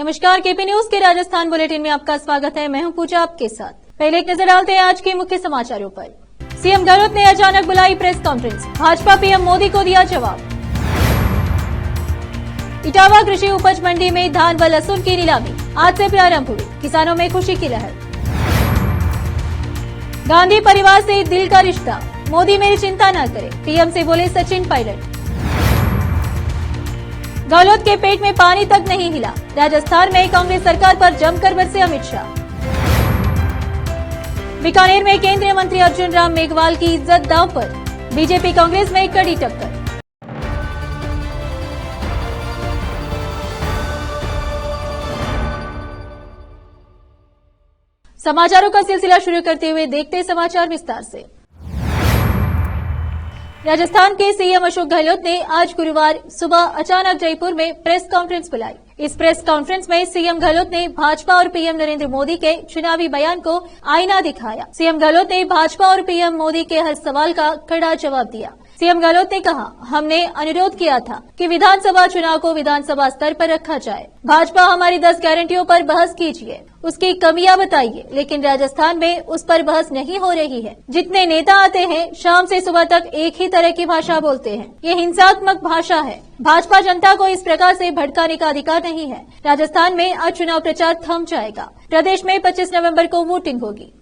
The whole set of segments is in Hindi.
नमस्कार, केपी न्यूज के राजस्थान बुलेटिन में आपका स्वागत है। मैं हूं पूजा आपके साथ। पहले एक नजर डालते हैं आज के मुख्य समाचारों पर। सीएम गहलोत ने अचानक बुलाई press conference, Bhajpa PM Modi को दिया जवाब। इटावा कृषि उपज मंडी में धान व लहसुन की नीलामी आज से प्रारंभ हुई, किसानों में खुशी की लहर। गांधी परिवार से दिल का रिश्ता, मोदी मेरी चिंता न करे, पीएम से बोले सचिन पायलट। गहलोत के पेट में पानी तक नहीं हिला, राजस्थान में कांग्रेस सरकार पर जमकर बरसे अमित शाह। बीकानेर में केंद्रीय मंत्री अर्जुन राम मेघवाल की इज्जत दांव पर, बीजेपी कांग्रेस में कड़ी टक्कर। समाचारों का सिलसिला शुरू करते हुए देखते समाचार विस्तार से। राजस्थान के सीएम अशोक गहलोत ने आज गुरुवार सुबह अचानक जयपुर में प्रेस कॉन्फ्रेंस बुलाई। इस प्रेस कॉन्फ्रेंस में सीएम गहलोत ने भाजपा और पीएम नरेंद्र मोदी के चुनावी बयान को आईना दिखाया। सीएम गहलोत ने भाजपा और पीएम मोदी के हर सवाल का कड़ा जवाब दिया। सीएम गहलोत ने कहा, हमने अनुरोध किया था कि विधानसभा चुनाव को विधानसभा स्तर पर रखा जाए। भाजपा हमारी 10 गारंटियों पर बहस कीजिए, उसकी कमियां बताइए, लेकिन राजस्थान में उस पर बहस नहीं हो रही है। जितने नेता आते हैं शाम से सुबह तक एक ही तरह की भाषा बोलते हैं, ये हिंसात्मक भाषा है। भाजपा जनता को इस प्रकार से भड़काने का अधिकार नहीं है। राजस्थान में आज चुनाव प्रचार थम जाएगा। प्रदेश में 25 नवम्बर को वोटिंग होगी।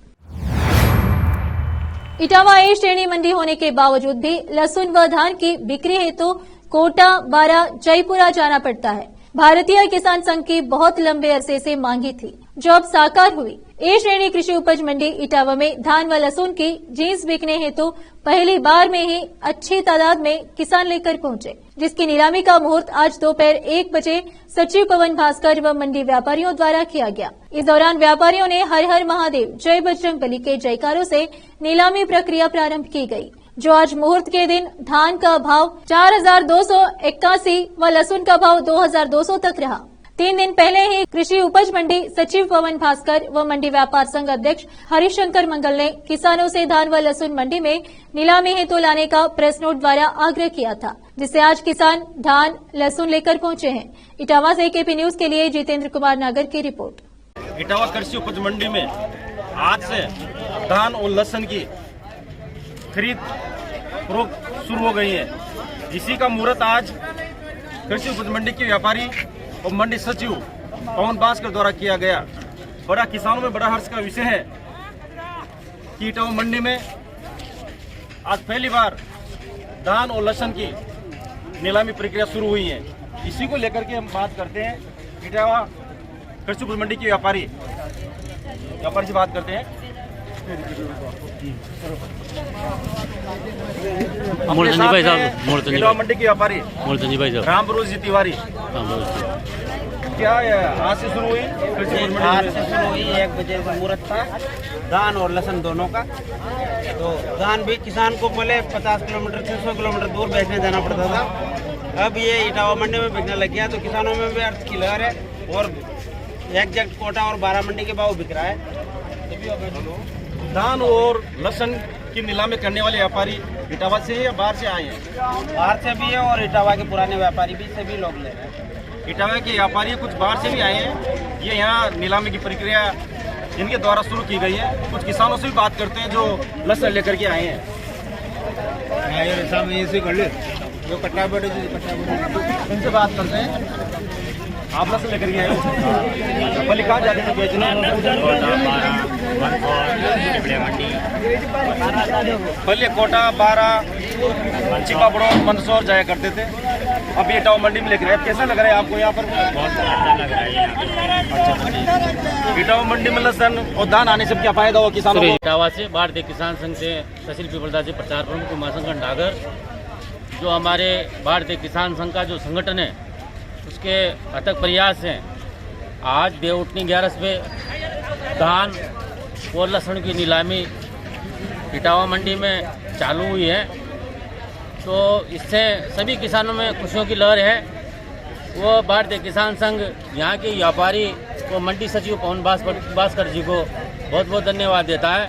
इटावा ए श्रेणी मंडी होने के बावजूद भी लहसुन व धान की बिक्री हेतु कोटा, बारा, जयपुरा जाना पड़ता है। भारतीय किसान संघ की बहुत लंबे अरसे से मांगी थी, जो अब साकार हुई। ए श्रेणी कृषि उपज मंडी इटावा में धान व लहसुन की जींस बिकने हेतु पहली बार में ही अच्छी तादाद में किसान लेकर पहुंचे, जिसकी नीलामी का मुहूर्त आज दोपहर 1 बजे सचिव पवन भास्कर व मंडी व्यापारियों द्वारा किया गया। इस दौरान व्यापारियों ने हर हर महादेव, जय बजरंग बली के जयकारों से नीलामी प्रक्रिया प्रारंभ की गई, जो आज मुहूर्त के दिन धान का भाव 4281 व लहसुन का भाव 2200 तक रहा। 3 दिन पहले ही कृषि उपज मंडी सचिव पवन भास्कर व मंडी व्यापार संघ अध्यक्ष हरिशंकर मंगल ने किसानों से धान व लहसुन मंडी में नीलामी हेतु लाने का प्रेस नोट द्वारा आग्रह किया था, जिससे आज किसान धान लहसुन लेकर पहुंचे हैं। इटावा से केपी न्यूज के लिए जितेंद्र कुमार नागर की रिपोर्ट। इटावा कृषि उपज मंडी में आज से धान और लहसुन की खरीद शुरू हो गई है। इसी का मुहूर्त आज कृषि उपज मंडी के व्यापारी और मंडी सचिव पवन भास्कर द्वारा किया गया। बड़ा किसानों में बड़ा हर्ष का विषय है कि इटावा मंडी में आज पहली बार धान और लहसुन की नीलामी प्रक्रिया शुरू हुई है। इसी को लेकर के हम बात करते हैं। इटावा कृषि उपज मंडी के व्यापारी से बात करते हैं। इटावा मंडी के व्यापारी रामबरोज जी तिवारी, क्या आज से शुरू हुई? आज से शुरू हुई, 1 बजे से मुहूर्त था धान और लहसुन दोनों का। तो धान भी किसान को पहले 50 किलोमीटर 300 किलोमीटर दूर बेचने जाना पड़ता था। अब ये इटावा मंडी में बिकने लग गया, तो किसानों में भी अर्थ की लहर है और एग्जैक्ट कोटा और 12 मंडी के भाव बिक रहा है। धान और लहसुन की नीलामी करने वाले व्यापारी इटावा से या बाहर से आए हैं? बाहर से भी है और इटावा के पुराने व्यापारी भी, सभी लोग ले रहे हैं। इटावा के व्यापारी कुछ बाहर से भी आए हैं। ये यहाँ नीलामी की प्रक्रिया इनके द्वारा शुरू की गई है। कुछ किसानों से भी बात करते हैं जो लहसुन लेकर के आए हैं। इनसे बात करते हैं। आप लहसुन लेकर के आए हो, पहले कहाँ जाते थे बेचने? पहले कोटा, 12, चिकाबड़ो, मंदसौर जाया करते थे। अब इटावा मंडी में लेकर आए। कैसा लग रहा है आपको यहाँ पर? बहुत अच्छा लग रहा है। अच्छा, इटावा मंडी में लहसुन और धान आने से क्या फायदा हुआ किसानों को? इटावा से भारतीय किसान संघ से तहसील पीपलदा से प्रचार प्रमुख उमाशंकर डागर, जो हमारे भारतीय किसान संघ का जो संगठन है उसके अथक प्रयास हैं। आज देवउठनी 11 पे धान और लहसुन की नीलामी इटावा मंडी में चालू हुई है, तो इससे सभी किसानों में खुशियों की लहर है। वो भारतीय किसान संघ यहाँ के व्यापारी व मंडी सचिव पवन भास्कर जी को बहुत बहुत धन्यवाद देता है।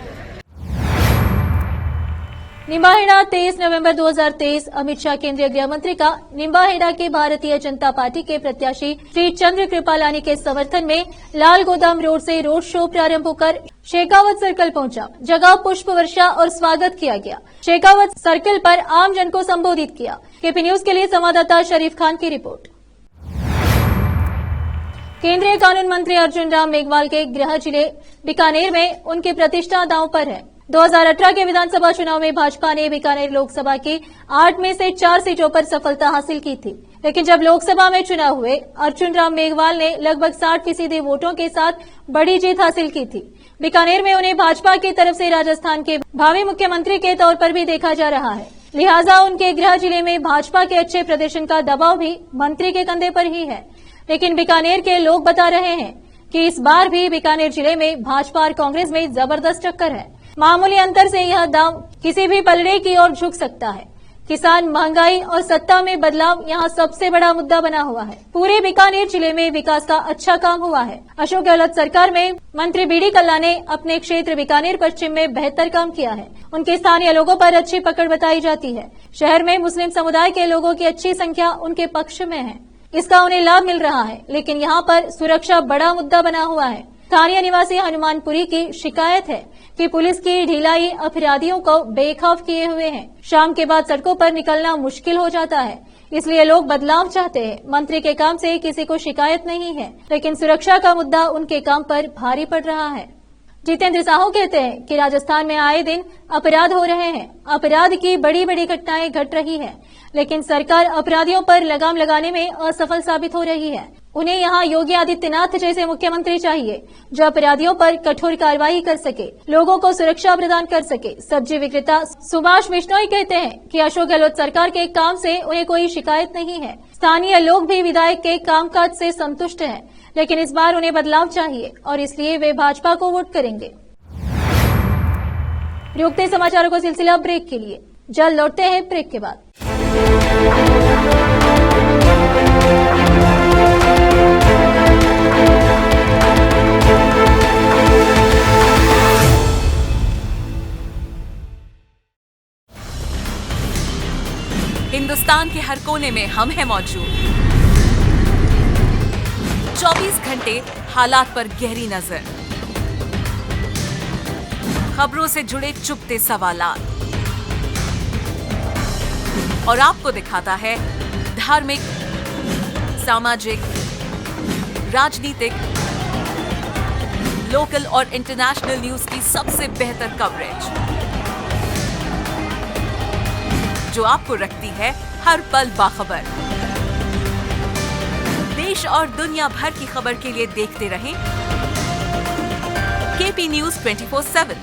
निम्बाहेड़ा 23 नवंबर 2023 अमित शाह केंद्रीय गृह मंत्री का निम्बाहेड़ा के भारतीय जनता पार्टी के प्रत्याशी श्री चंद्र कृपालानी के समर्थन में लाल गोदाम रोड से रोड शो प्रारंभ होकर शेखावत सर्कल पहुंचा। जगह पुष्प वर्षा और स्वागत किया गया। शेखावत सर्कल पर आम जन को संबोधित किया। केपी न्यूज के लिए संवाददाता शरीफ खान की रिपोर्ट। केंद्रीय कानून मंत्री अर्जुन राम मेघवाल के गृह जिले बीकानेर में उनकी प्रतिष्ठा दांव पर है। 2018 के विधानसभा चुनाव में भाजपा ने बीकानेर लोकसभा की 8 में से 4 सीटों पर सफलता हासिल की थी, लेकिन जब लोकसभा में चुनाव हुए अर्जुन राम मेघवाल ने लगभग 60% वोटों के साथ बड़ी जीत हासिल की थी। बीकानेर में उन्हें भाजपा की तरफ से राजस्थान के भावी मुख्यमंत्री के तौर पर भी देखा जा रहा है, लिहाजा उनके गृह जिले में भाजपा के अच्छे प्रदर्शन का दबाव भी मंत्री के कंधे पर ही है। लेकिन बीकानेर के लोग बता रहे हैं कि इस बार भी बीकानेर जिले में भाजपा और कांग्रेस में जबरदस्त टक्कर है। मामूली अंतर से यह दांव किसी भी पलड़े की ओर झुक सकता है। किसान, महंगाई और सत्ता में बदलाव यहाँ सबसे बड़ा मुद्दा बना हुआ है। पूरे बीकानेर जिले में विकास का अच्छा काम हुआ है। अशोक गहलोत सरकार में मंत्री बीडी कल्ला ने अपने क्षेत्र बीकानेर पश्चिम में बेहतर काम किया है। उनके स्थानीय लोगों पर अच्छी पकड़ बताई जाती है। शहर में मुस्लिम समुदाय के लोगों की अच्छी संख्या उनके पक्ष में है, इसका उन्हें लाभ मिल रहा है। लेकिन यहाँ पर सुरक्षा बड़ा मुद्दा बना हुआ है। स्थानीय निवासी हनुमानपुरी की शिकायत है कि पुलिस की ढिलाई अपराधियों को बेखौफ किए हुए है। शाम के बाद सड़कों पर निकलना मुश्किल हो जाता है, इसलिए लोग बदलाव चाहते हैं। मंत्री के काम से किसी को शिकायत नहीं है, लेकिन सुरक्षा का मुद्दा उनके काम पर भारी पड़ रहा है। जितेंद्र साहू कहते हैं कि राजस्थान में आए दिन अपराध हो रहे हैं। अपराध की बड़ी बड़ी घटनाएं घट रही है, लेकिन सरकार अपराधियों पर लगाम लगाने में असफल साबित हो रही है। उन्हें यहाँ योगी आदित्यनाथ जैसे मुख्यमंत्री चाहिए जो अपराधियों पर कठोर कार्रवाई कर सके, लोगों को सुरक्षा प्रदान कर सके। सब्जी विक्रेता सुभाष बिश्नोई कहते हैं कि अशोक गहलोत सरकार के काम से उन्हें कोई शिकायत नहीं है। स्थानीय लोग भी विधायक के कामकाज से संतुष्ट हैं, लेकिन इस बार उन्हें बदलाव चाहिए और इसलिए वे भाजपा को वोट करेंगे। रुकते समाचारों का सिलसिला ब्रेक के लिए, जल्द लौटते हैं ब्रेक के बाद। हिंदुस्तान के हर कोने में हम हैं मौजूद। 24 घंटे हालात पर गहरी नजर, खबरों से जुड़े चुपते सवालात और आपको दिखाता है धार्मिक, सामाजिक, राजनीतिक, लोकल और इंटरनेशनल न्यूज की सबसे बेहतर कवरेज जो आपको रखती है हर पल बाखबर। देश और दुनिया भर की खबर के लिए देखते रहें केपी न्यूज 24/7।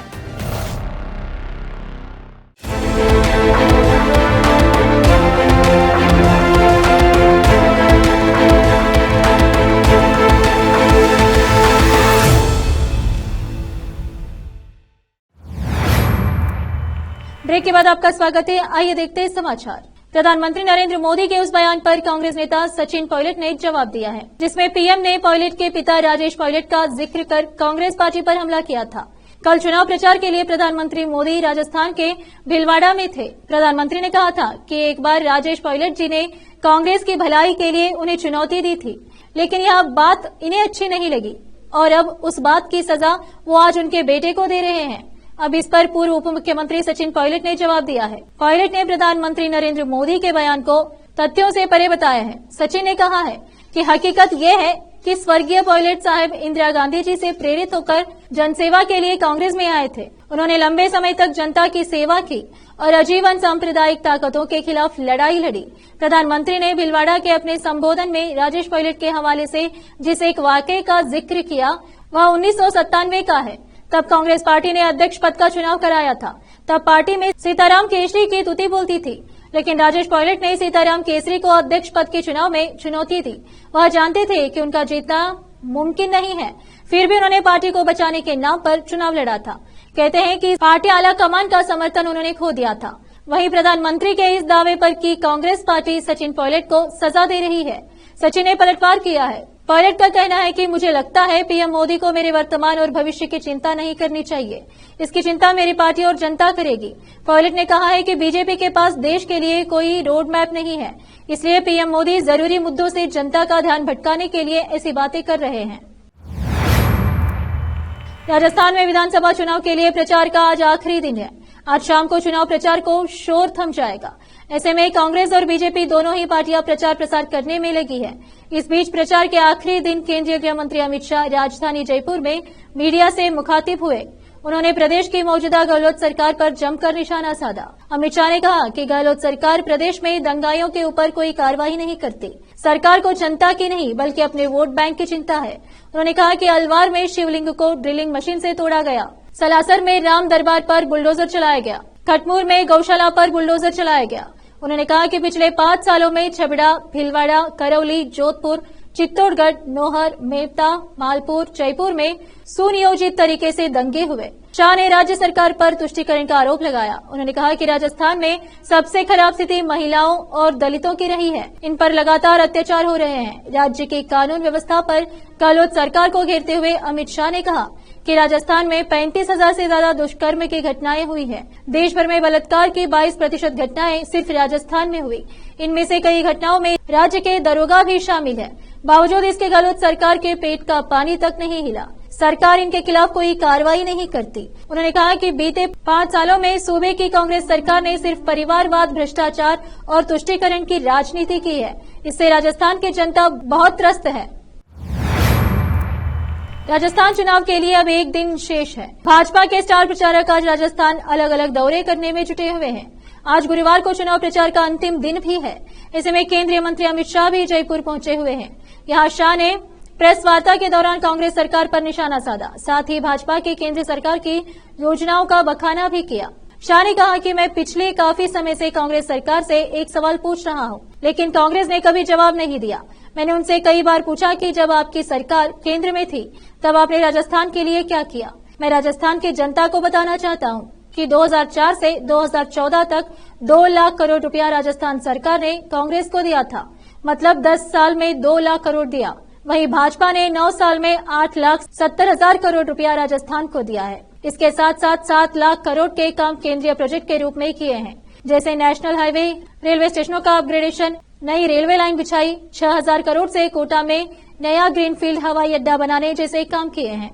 ब्रेक के बाद आपका स्वागत है। आइए देखते हैं समाचार। प्रधानमंत्री नरेंद्र मोदी के उस बयान पर कांग्रेस नेता सचिन पायलट ने जवाब दिया है, जिसमें पीएम ने पायलट के पिता राजेश पायलट का जिक्र कर कांग्रेस पार्टी पर हमला किया था। कल चुनाव प्रचार के लिए प्रधानमंत्री मोदी राजस्थान के भीलवाड़ा में थे। प्रधानमंत्री ने कहा था कि एक बार राजेश पायलट जी ने कांग्रेस की भलाई के लिए उन्हें चुनौती दी थी, लेकिन यह बात इन्हें अच्छी नहीं लगी और अब उस बात की सजा वो आज उनके बेटे को दे रहे हैं। अब इस पर पूर्व उप मुख्यमंत्री सचिन पायलट ने जवाब दिया है। पायलट ने प्रधानमंत्री नरेंद्र मोदी के बयान को तथ्यों से परे बताया है। सचिन ने कहा है कि हकीकत यह है कि स्वर्गीय पायलट साहब इंदिरा गांधी जी से प्रेरित होकर जनसेवा के लिए कांग्रेस में आए थे। उन्होंने लंबे समय तक जनता की सेवा की और आजीवन सांप्रदायिक ताकतों के खिलाफ लड़ाई लड़ी। प्रधानमंत्री ने भीलवाड़ा के अपने संबोधन में राजेश पायलट के हवाले से जिस एक वाकये का जिक्र किया वह 1997 का है। तब कांग्रेस पार्टी ने अध्यक्ष पद का चुनाव कराया था। तब पार्टी में सीताराम केसरी की तुति बोलती थी, लेकिन राजेश पायलट ने सीताराम केसरी को अध्यक्ष पद के चुनाव में चुनौती दी। वह जानते थे कि उनका जीतना मुमकिन नहीं है, फिर भी उन्होंने पार्टी को बचाने के नाम पर चुनाव लड़ा था। कहते हैं कि पार्टी आला कमान का समर्थन उन्होंने खो दिया था। वहीं प्रधानमंत्री के इस दावे पर कि कांग्रेस पार्टी सचिन पायलट को सजा दे रही है, सचिन ने पलटवार किया है। पायलट का कहना है कि मुझे लगता है पीएम मोदी को मेरे वर्तमान और भविष्य की चिंता नहीं करनी चाहिए। इसकी चिंता मेरी पार्टी और जनता करेगी। पायलट ने कहा है कि बीजेपी के पास देश के लिए कोई रोड मैप नहीं है, इसलिए पीएम मोदी जरूरी मुद्दों से जनता का ध्यान भटकाने के लिए ऐसी बातें कर रहे हैं। राजस्थान में विधानसभा चुनाव के लिए प्रचार का आज आखिरी दिन है। आज शाम को चुनाव प्रचार को शोर थम जाएगा। ऐसे में कांग्रेस और बीजेपी दोनों ही पार्टियां प्रचार प्रसार करने में लगी है। इस बीच प्रचार के आखिरी दिन केंद्रीय गृह मंत्री अमित शाह राजधानी जयपुर में मीडिया से मुखातिब हुए। उन्होंने प्रदेश की मौजूदा गहलोत सरकार पर जमकर निशाना साधा। अमित शाह ने कहा कि गहलोत सरकार प्रदेश में दंगाइयों के ऊपर कोई कार्रवाई नहीं करती। सरकार को जनता की नहीं बल्कि अपने वोट बैंक की चिंता है। उन्होंने कहा कि अलवार में शिवलिंग को ड्रिलिंग मशीन से तोड़ा गया, सलासर में राम दरबार पर बुलडोजर चलाया गया, खटमूर में गौशाला पर बुलडोजर चलाया गया। उन्होंने कहा कि पिछले 5 सालों में छबड़ा, भीलवाड़ा, करौली, जोधपुर, चित्तौड़गढ़, नोहर, मेवता, मालपुर, जयपुर में सुनियोजित तरीके से दंगे हुए। शाह ने राज्य सरकार पर तुष्टीकरण का आरोप लगाया। उन्होंने कहा कि राजस्थान में सबसे खराब स्थिति महिलाओं और दलितों की रही है। इन पर लगातार अत्याचार हो रहे हैं। राज्य की कानून व्यवस्था पर गहलोत सरकार को घेरते हुए अमित शाह ने कहा कि राजस्थान में 35,000 से ज्यादा दुष्कर्म की घटनाएं हुई हैं। देश भर में बलात्कार की 22% घटनाएं सिर्फ राजस्थान में हुई। इनमें से कई घटनाओं में राज्य के दरोगा भी शामिल है। बावजूद इसके गहलोत सरकार के पेट का पानी तक नहीं हिला। सरकार इनके खिलाफ कोई कार्रवाई नहीं करती। उन्होंने कहा कि बीते 5 सालों में सूबे की कांग्रेस सरकार ने सिर्फ परिवारवाद, भ्रष्टाचार और तुष्टीकरण की राजनीति की है। इससे राजस्थान की जनता बहुत त्रस्त है। राजस्थान चुनाव के लिए अब एक दिन शेष है। भाजपा के स्टार प्रचारक आज राजस्थान अलग अलग दौरे करने में जुटे हुए हैं। आज गुरुवार को चुनाव प्रचार का अंतिम दिन भी है। ऐसे में केंद्रीय मंत्री अमित शाह भी जयपुर पहुंचे हुए हैं। यहां शाह ने प्रेस वार्ता के दौरान कांग्रेस सरकार पर निशाना साधा। साथ ही भाजपा की केंद्र सरकार की योजनाओं का बखाना भी किया। शाह ने कहा कि मैं पिछले काफी समय से कांग्रेस सरकार से एक सवाल पूछ रहा हूं, लेकिन कांग्रेस ने कभी जवाब नहीं दिया। मैंने उनसे कई बार पूछा कि जब आपकी सरकार केंद्र में थी तब आपने राजस्थान के लिए क्या किया। मैं राजस्थान की जनता को बताना चाहता हूं कि 2004 से 2014 तक 2 लाख करोड़ रुपया राजस्थान सरकार ने कांग्रेस को दिया था। मतलब 10 साल में 2 लाख करोड़ दिया। वहीं भाजपा ने 9 साल में 8,70,000 करोड़ रुपया राजस्थान को दिया है। इसके साथ साथ 7 लाख करोड़ के काम केंद्रीय प्रोजेक्ट के रूप में किए हैं, जैसे नेशनल हाईवे, रेलवे स्टेशनों का अपग्रेडेशन, नई रेलवे लाइन बिछाई, 6,000 करोड़ से कोटा में नया ग्रीनफील्ड हवाई अड्डा बनाने जैसे काम किए हैं।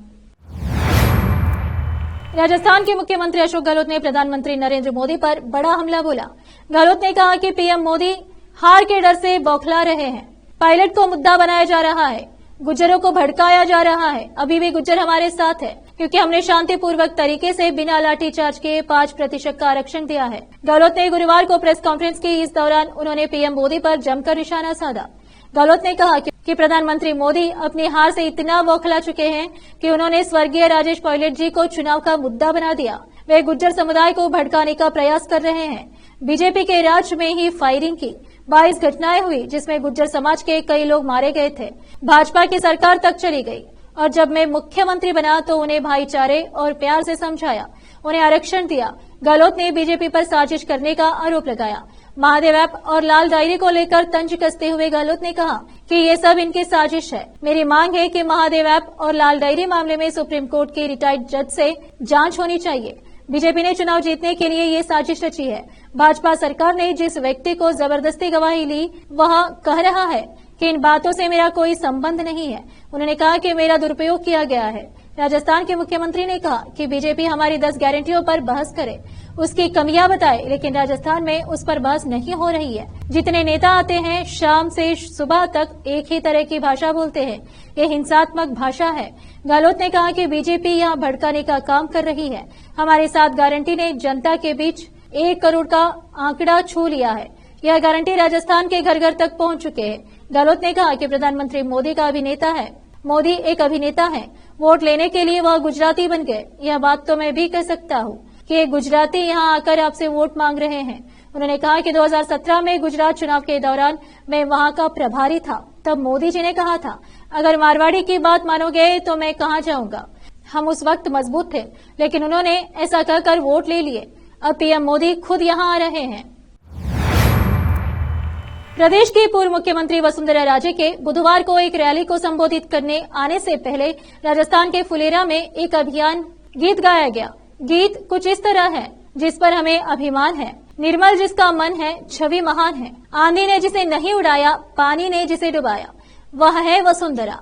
राजस्थान के मुख्यमंत्री अशोक गहलोत ने प्रधानमंत्री नरेंद्र मोदी पर बड़ा हमला बोला। गहलोत ने कहा कि पीएम मोदी हार के डर से बौखला रहे हैं। पायलट को मुद्दा बनाया जा रहा है, गुज्जरों को भड़काया जा रहा है। अभी भी गुज्जर हमारे साथ है क्योंकि हमने शांतिपूर्वक तरीके से बिना लाठीचार्ज के 5% का आरक्षण दिया है। गहलोत ने गुरुवार को प्रेस कॉन्फ्रेंस की। इस दौरान उन्होंने पीएम मोदी पर जमकर निशाना साधा। गहलोत ने कहा कि प्रधानमंत्री मोदी अपनी हार से इतना बौखला चुके हैं कि उन्होंने स्वर्गीय राजेश पायलट जी को चुनाव का मुद्दा बना दिया। वे गुज्जर समुदाय को भड़काने का प्रयास कर रहे हैं। बीजेपी के राज्य में ही फायरिंग की 22 घटनाएं हुई, जिसमें गुज्जर समाज के कई लोग मारे गए थे। भाजपा की सरकार तक चली गई और जब मैं मुख्यमंत्री बना तो उन्हें भाईचारे और प्यार से समझाया, उन्हें आरक्षण दिया। गहलोत ने बीजेपी पर साजिश करने का आरोप लगाया। महादेव ऐप और लाल डायरी को लेकर तंज कसते हुए गहलोत ने कहा कि ये सब इनकी साजिश है। मेरी मांग है कि महादेव ऐप और लाल डायरी मामले में सुप्रीम कोर्ट के रिटायर्ड जज से जांच होनी चाहिए। बीजेपी ने चुनाव जीतने के लिए ये साजिश रची है। भाजपा सरकार ने जिस व्यक्ति को जबरदस्ती गवाही ली वह कह रहा है कि इन बातों से मेरा कोई संबंध नहीं है। उन्होंने कहा कि मेरा दुरुपयोग किया गया है। राजस्थान के मुख्यमंत्री ने कहा कि बीजेपी हमारी 10 गारंटियों पर बहस करे, उसकी कमियां बताए, लेकिन राजस्थान में उस पर बहस नहीं हो रही है। जितने नेता आते हैं शाम से सुबह तक एक ही तरह की भाषा बोलते हैं। ये हिंसात्मक भाषा है। गहलोत ने कहा कि बीजेपी यहां भड़काने का काम कर रही है। हमारी 7 गारंटी ने जनता के बीच 1 करोड़ का आंकड़ा छू लिया है। यह गारंटी राजस्थान के घर घर तक पहुंच चुके हैं। गहलोत ने कहा कि प्रधानमंत्री मोदी का अभिनेता है। मोदी एक अभिनेता है। वोट लेने के लिए वह गुजराती बन गए। यह बात तो मैं भी कह सकता हूँ कि एक गुजराती यहां आकर आपसे वोट मांग रहे हैं। उन्होंने कहा कि 2017 में गुजरात चुनाव के दौरान मैं वहां का प्रभारी था। तब मोदी जी ने कहा था, अगर मारवाड़ी की बात मानोगे तो मैं कहां जाऊंगा। हम उस वक्त मजबूत थे, लेकिन उन्होंने ऐसा कहकर वोट ले लिए। अब पीएम मोदी खुद यहां आ रहे हैं। प्रदेश की पूर्व मुख्यमंत्री वसुंधरा राजे के बुधवार को एक रैली को संबोधित करने आने से पहले राजस्थान के फुलेरा में एक अभियान गीत गाया गया। गीत कुछ इस तरह है, जिस पर हमें अभिमान है, निर्मल जिसका मन है, छवि महान है, आंधी ने जिसे नहीं उड़ाया, पानी ने जिसे डुबाया, वह है वसुंधरा।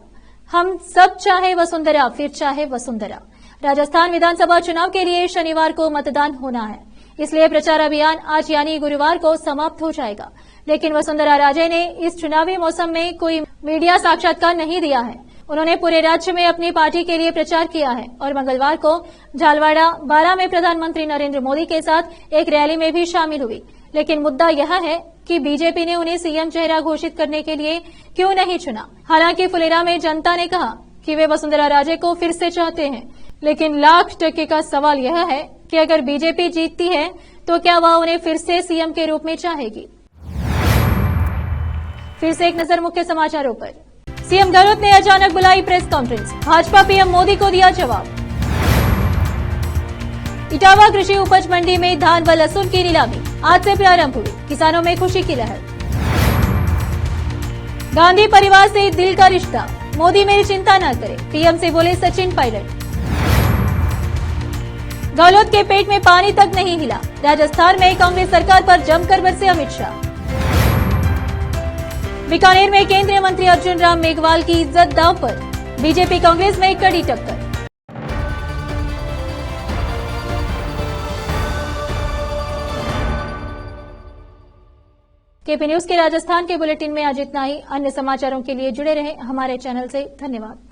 हम सब चाहे वसुंधरा, फिर चाहे वसुंधरा। राजस्थान विधानसभा चुनाव के लिए शनिवार को मतदान होना है, इसलिए प्रचार अभियान आज यानी गुरुवार को समाप्त हो जाएगा। लेकिन वसुंधरा राजे ने इस चुनावी मौसम में कोई मीडिया साक्षात्कार नहीं दिया है। उन्होंने पूरे राज्य में अपनी पार्टी के लिए प्रचार किया है और मंगलवार को झालवाड़ा बारां में प्रधानमंत्री नरेंद्र मोदी के साथ एक रैली में भी शामिल हुई। लेकिन मुद्दा यह है कि बीजेपी ने उन्हें सीएम चेहरा घोषित करने के लिए क्यों नहीं चुना। हालांकि फुलेरा में जनता ने कहा कि वे वसुंधरा राजे को फिर से चाहते हैं, लेकिन लाख टके का सवाल यह है कि अगर बीजेपी जीतती है तो क्या वह उन्हें फिर से सीएम के रूप में चाहेगी। फिर से एक नजर मुख्य समाचारों पर। सीएम गहलोत ने अचानक बुलाई press conference, Bhajpa PM Modi को दिया जवाब। इटावा कृषि उपज मंडी में धान व लहसुन की नीलामी आज से प्रारंभ हुई, किसानों में खुशी की लहर। गांधी परिवार से दिल का रिश्ता, मोदी मेरी चिंता न करे, पीएम से बोले सचिन पायलट। गहलोत के पेट में पानी तक नहीं हिला, राजस्थान में कांग्रेस सरकार पर जमकर बरसे अमित शाह। बीकानेर में केंद्रीय मंत्री अर्जुन राम मेघवाल की इज्जत दांव पर, बीजेपी कांग्रेस में कड़ी टक्कर। केपी न्यूज के राजस्थान के बुलेटिन में आज इतना ही। अन्य समाचारों के लिए जुड़े रहें हमारे चैनल से। धन्यवाद।